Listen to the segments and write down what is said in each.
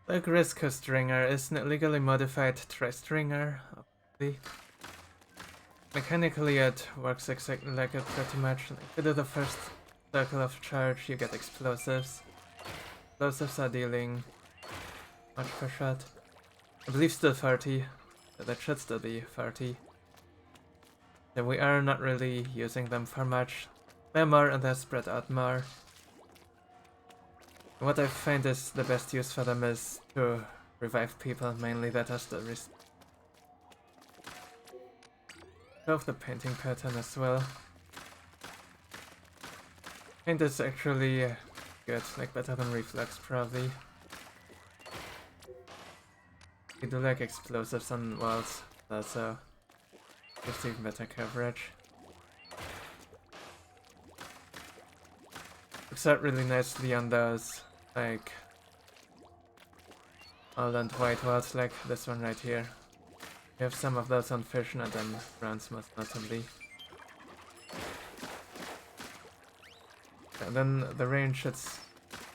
The Grizzco stringer is an illegally modified tri-stringer. Obviously. Mechanically it works exactly like it pretty much. If you do the first circle of charge, you get explosives. Explosives are dealing much per shot. I believe still 30. So that should still be 30. So we are not really using them for much. They're more and they're spread out more. What I find is the best use for them is to revive people, mainly that are still Love the painting pattern as well. Paint is actually good, like better than reflex probably. We do like explosives on walls, also gives even better coverage. Looks out really nicely on those, like all and white walls, like this one right here. We have some of those on Fission and then Browns most notably. And then the range, it's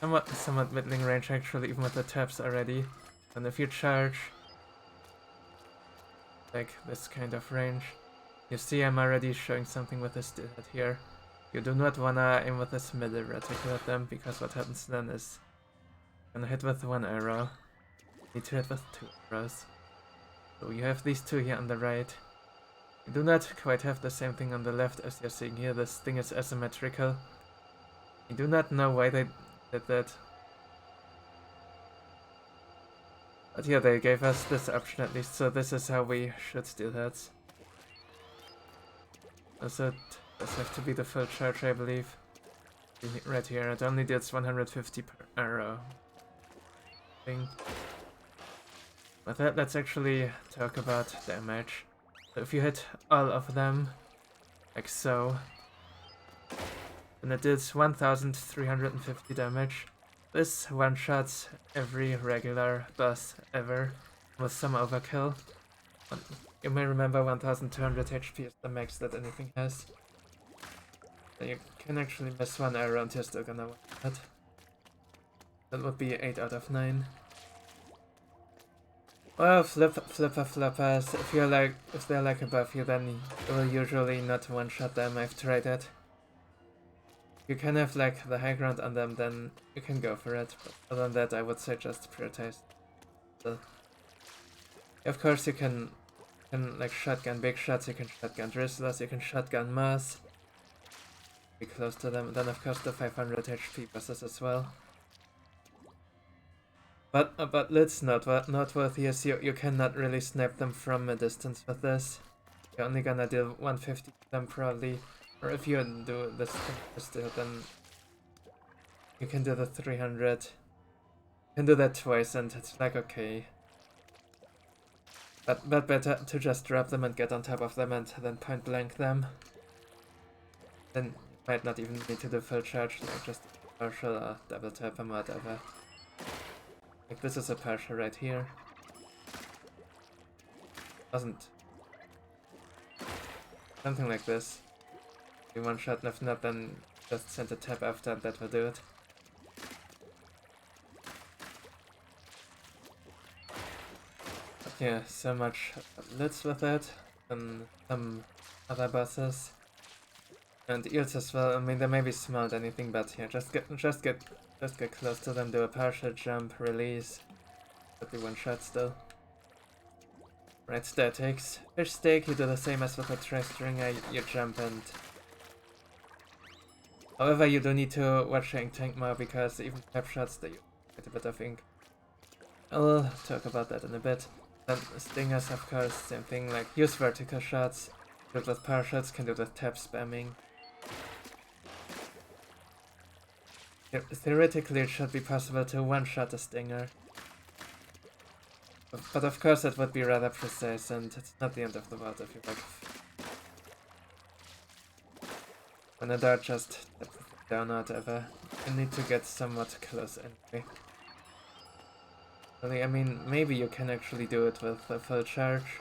somewhat middling range actually, even with the taps already. And if you charge like this kind of range, you see I'm already showing something with this head here. You do not wanna aim with this middle reticle at them, because what happens then is you're gonna hit with one arrow. You need to hit with two arrows. So you have these two here on the right. You do not quite have the same thing on the left as you're seeing here. This thing is asymmetrical. I do not know why they did that. But yeah, they gave us this option at least, so this is how we should steal heads. Also, it does have to be the full charge, I believe. Right here, it only deals 150 per arrow. Thing. With that, let's actually talk about damage. So if you hit all of them, like so, then it deals 1350 damage. This one-shots every regular boss ever, with some overkill. You may remember 1200 HP is the max that anything has. So you can actually miss one arrow and you're still gonna win that. That would be 8 out of 9. Well, flippers, if they're like above you, then you will usually not one-shot them. I've tried it. If you can have like the high ground on them, then you can go for it. But other than that, I would say just prioritize. So, of course, you can like shotgun big shots. You can shotgun drizzlers. You can shotgun mass. Be close to them. And then of course the 500 HP bosses as well. But let's noteworthy is you cannot really snipe them from a distance with this. You're only gonna deal 150 to them probably. Or if you do this still, then you can do the 300. You can do that twice and it's like okay. But better to just drop them and get on top of them and then point blank them. Then you might not even need to do full charge, like just partial or double tap them or whatever. Like this is a partial right here. Wasn't something like this. You one shot, and if not, then just send a tap after, and that will do it. But yeah, so much lids with it, and some other bosses, and eels as well. I mean, they may be small at anything, but yeah, just get close to them, do a partial jump, release, but be one shot still. Right, statics. Fish steak, you do the same as with a tri-stringer, you jump and... However, you do need to watch your ink tank more, because even tap shots, they get a bit of ink. I'll talk about that in a bit. Then stingers, of course, same thing, like use vertical shots, do it with power shots, can do with tap spamming. Theoretically, it should be possible to one-shot a stinger. But of course it would be rather precise, and it's not the end of the world if you like... When a dart just taps it down or whatever, you need to get somewhat close anyway. Really, I mean, maybe you can actually do it with a full charge.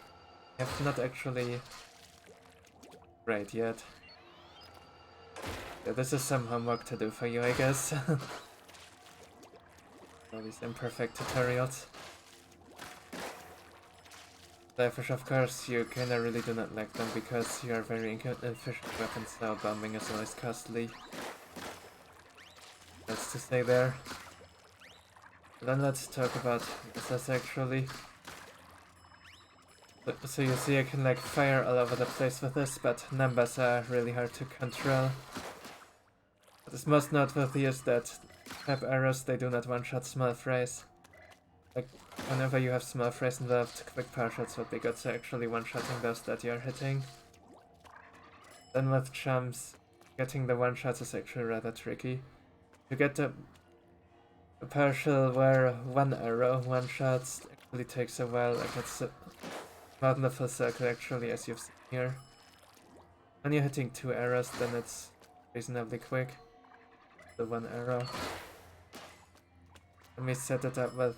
You have not actually... Right yet. Yeah, this is some homework to do for you, I guess. all these imperfect tutorials. Fish, of course, you kinda really do not like them because you are very inefficient weapons, so bombing is always costly. That's to say there. Then let's talk about this actually. So you see I can like fire all over the place with this, but numbers are really hard to control. What is most noteworthy is that type arrows, they do not one-shot small frays. Like, whenever you have small frays involved, quick power shots would be good, so actually one-shotting those that you're hitting. Then with chumps, getting the one-shots is actually rather tricky. You get a partial where one arrow one-shots actually takes a while, like it's more than the full circle actually, as you've seen here. When you're hitting 2 arrows, then it's reasonably quick. The 1 arrow. Let me set it up with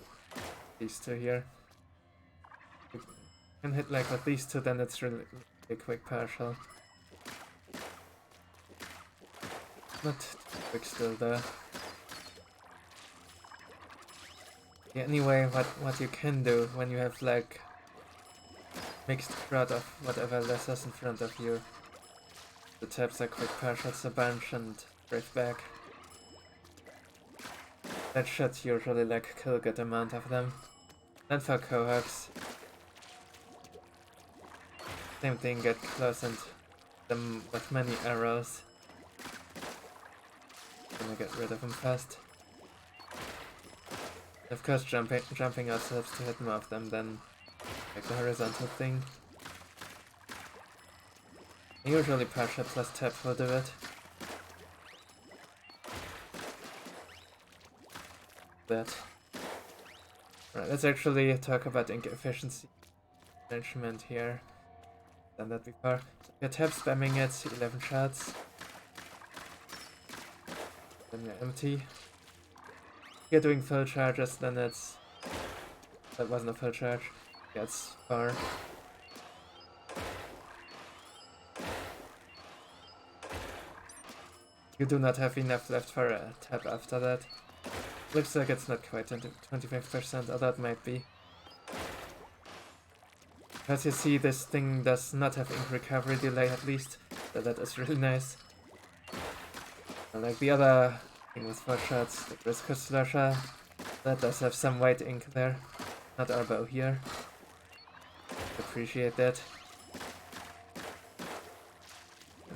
these 2 here. You can hit like with these 2, then it's really a quick partial. Not too quick still though. Yeah, anyway, what you can do when you have like mixed crowd of whatever lessers in front of you. The taps are quick partials a bunch and break back. That should usually like kill a good amount of them. And for cohorts, same thing, get close and them with many arrows. Gonna get rid of them fast. Of course, jumping also helps to hit more of them than like the horizontal thing. Usually partial plus tap will do it. That. Right, let's actually talk about ink efficiency management here. Done that before. So your tap spamming it, 11 shots. Then you're empty. If you're doing full charges, then it's... That wasn't a full charge. Yeah, it's 4. You do not have enough left for a tap after that. Looks like it's not quite 25%, or that might be. As you see, this thing does not have ink recovery delay at least, so that is really nice. Like the other thing with 4 shots, the Grizzco slasher, that does have some white ink there, not our bow here. Appreciate that.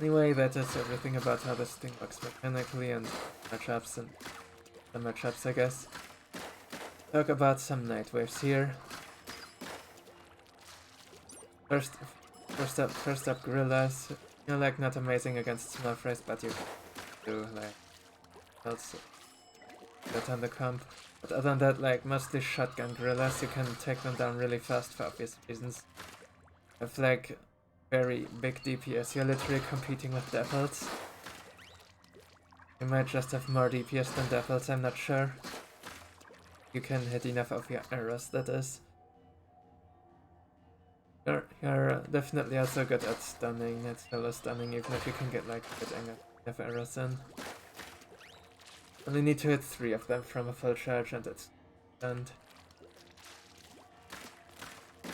Anyway, that is everything about how this thing works mechanically and matchups and the matchups, I guess. Talk about some night waves here. First up, gorillas. You're like not amazing against small frays, but you do like also get on the comp. But other than that, like mostly shotgun gorillas, you can take them down really fast for obvious reasons. Have like very big DPS, you're literally competing with devils. You might just have more DPS than devils, I'm not sure. You can hit enough of your arrows, that is. You're definitely also good at stunning, at solo stunning, even if you can get like good enough arrows in. Only need to hit 3 of them from a full charge and it's stunned.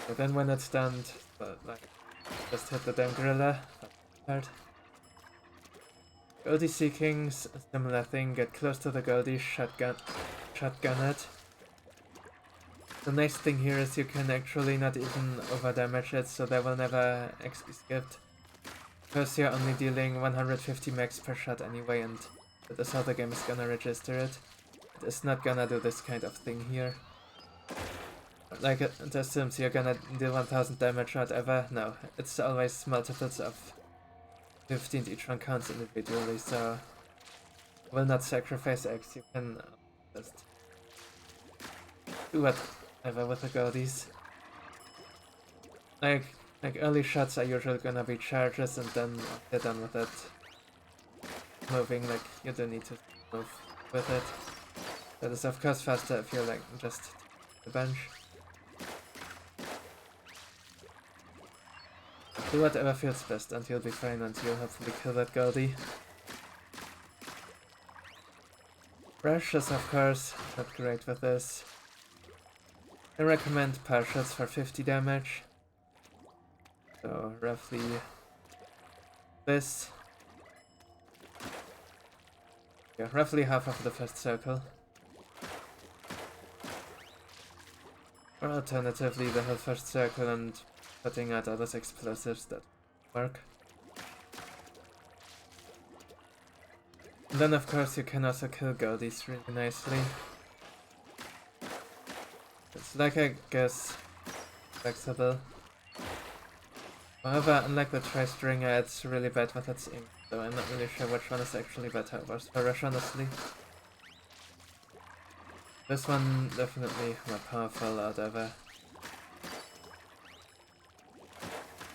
But then when it's stunned, like, just hit the damn gorilla. Goldie seekings, similar thing, get close to the Goldie, shotgun it. The nice thing here is you can actually not even over damage it, so they will never XP skipped. Because you're only dealing 150 max per shot anyway, and that is how the game is gonna register it. It is not gonna do this kind of thing here. Like, it assumes you're gonna deal 1000 damage or whatever. No, it's always multiples of 15, each one counts individually, so will not sacrifice X, you can just do whatever with the Goldies. Like early shots are usually gonna be charges, and then they're done with it. Moving, like, you don't need to move with it. That is of course faster if you're like just the bench. Do whatever feels best and you'll be fine, and you'll hopefully kill that Goldie. Rush is of course not great with this. I recommend partials for 50 damage. So roughly this. Yeah, roughly half of the first circle. Or alternatively the whole first circle and putting out all those explosives that work. And then of course you can also kill Goldies really nicely. It's like, I guess, flexible. However, unlike the Tri-Stringer, it's really bad with its ink, so I'm not really sure which one is actually better for Rush, honestly. This one definitely more powerful out of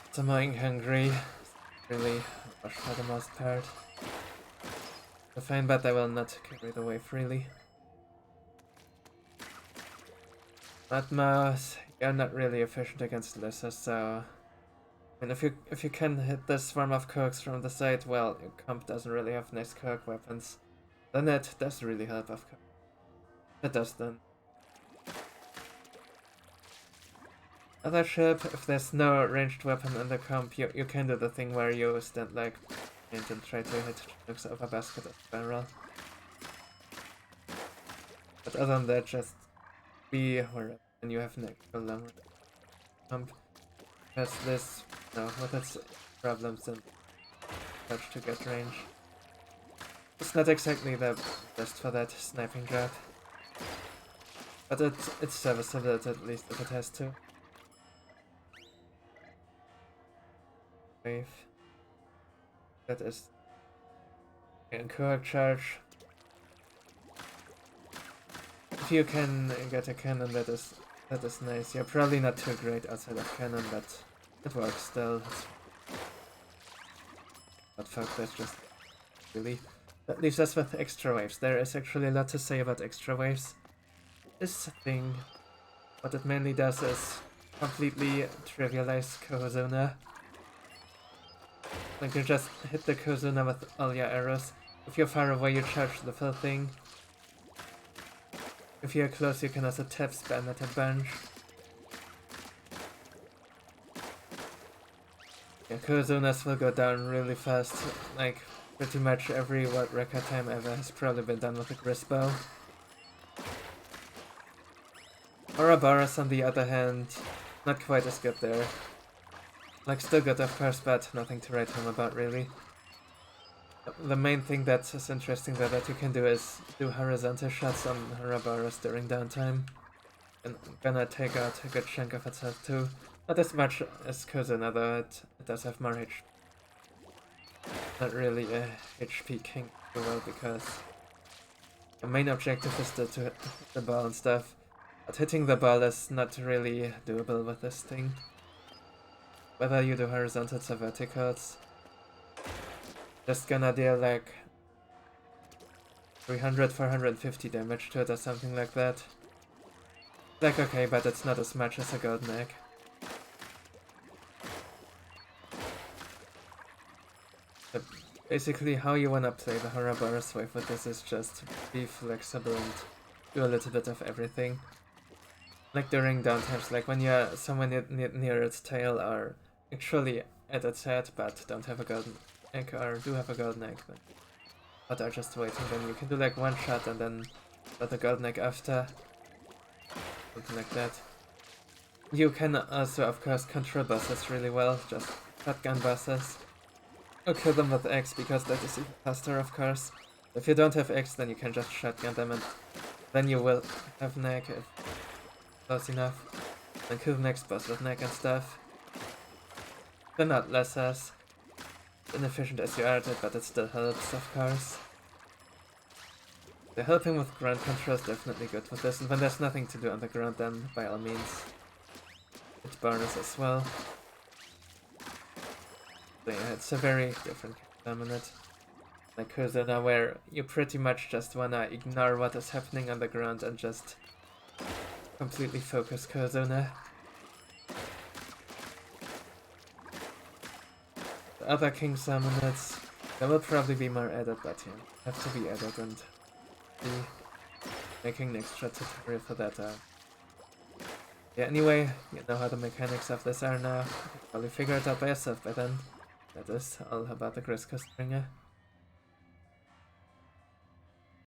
it's more ink hungry, really Rush for the most part. I find that I will not carry the wave freely. But Mouse, you're not really efficient against Lyssa, so I mean, if you can hit this swarm of Kirks from the side, well, your comp doesn't really have nice Kirk weapons. Then it does really help, of course. It does then. Other ship, if there's no ranged weapon in the comp, you can do the thing where you stand like and try to hit chunks of a basket or barrel. But other than that, just be wherever and you have an actual long comp. Has this with its problems and such to get range. It's not exactly the best for that sniping job. But it's serviceable at least if it has to. Wave. That is correct charge. If you can get a cannon, that is nice. You're probably not too great outside of cannon, but it works still. But fuck, that's just really. That leaves us with extra waves. There is actually a lot to say about extra waves. This thing, what it mainly does is completely trivialize Kohozuna. Like you just hit the Kohozuna with all your arrows. If you're far away, you charge the full thing. If you're close, you can also tap spam at a bunch. Yeah, Kohozunas will go down really fast. Like, pretty much every world record time ever has probably been done with a Grizzco. Ouroboros, on the other hand, not quite as good there. Like, still good of course, but nothing to write home about really. The main thing that is interesting there that you can do is do horizontal shots on Ouroboros during downtime. And gonna take out a good chunk of its health too. Not as much as Kohozuna though, it does have more HP. Not really a HP king as well, because the main objective is to hit the ball and stuff. But hitting the ball is not really doable with this thing. Whether you do horizontals or verticals. Just gonna deal like 300, 450 damage to it or something like that. Like, okay, but it's not as much as a golden egg. But basically, how you wanna play the Ouroboros wave with this is just be flexible and do a little bit of everything. Like during downtimes, like when you're somewhere near its tail or actually at its head but don't have a golden egg or do have a golden egg but are just waiting, then you can do like one shot and then let the golden egg after. Something like that. You can also of course control bosses really well, just shotgun bosses. Or kill them with X because that is even faster of course. If you don't have X then you can just shotgun them and then you will have neck if close enough. And kill the next boss with neck and stuff. They're not less as inefficient as you are at it, but it still helps, of course. The helping with ground control is definitely good with this, and when there's nothing to do on the ground, then by all means, it's bonus as well. So yeah, it's a very different game in it. Like Kohozuna, where you pretty much just wanna ignore what is happening on the ground and just completely focus Kohozuna. The other King Salmon, there will probably be more added, but yeah, have to be added and see. making an extra tutorial for that. Yeah, anyway, you know how the mechanics of this are now. You probably figured it out by yourself by then. That is all about the Grizzco stringer.